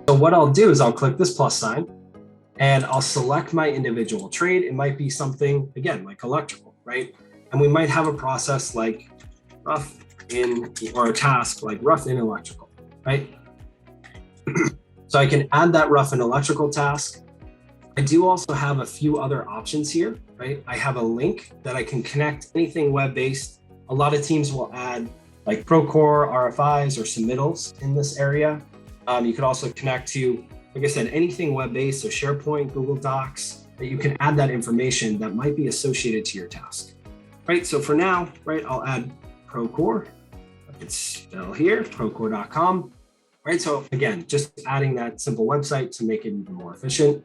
So what I'll do is I'll click this plus sign and I'll select my individual trade. It might be something, again, like electrical, right? And we might have a process like rough in, or a task like rough in electrical, right? So I can add that rough in electrical task. I do also have a few other options here, right? I have a link that I can connect anything web-based. A lot of teams will add like Procore, RFIs, or submittals in this area. You could also connect to, like I said, anything web-based, so SharePoint, Google Docs, that you can add that information that might be associated to your task, right? So for now, right, I'll add Procore. It's still here, procore.com, right? So again, just adding that simple website to make it even more efficient.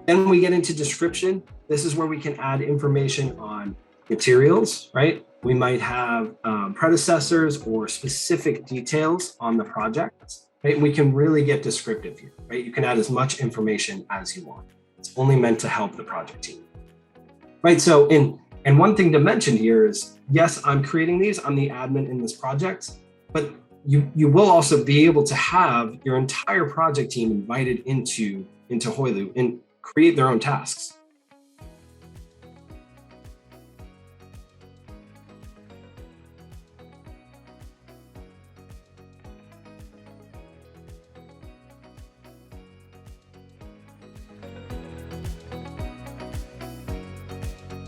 Then we get into description. This is where we can add information on materials, right? We might have predecessors or specific details on the project. Right? We can really get descriptive here, right? You can add as much information as you want. It's only meant to help the project team, right? So, and one thing to mention here is, yes, I'm creating these, I'm the admin in this project, but you will also be able to have your entire project team invited into Hoylu and create their own tasks,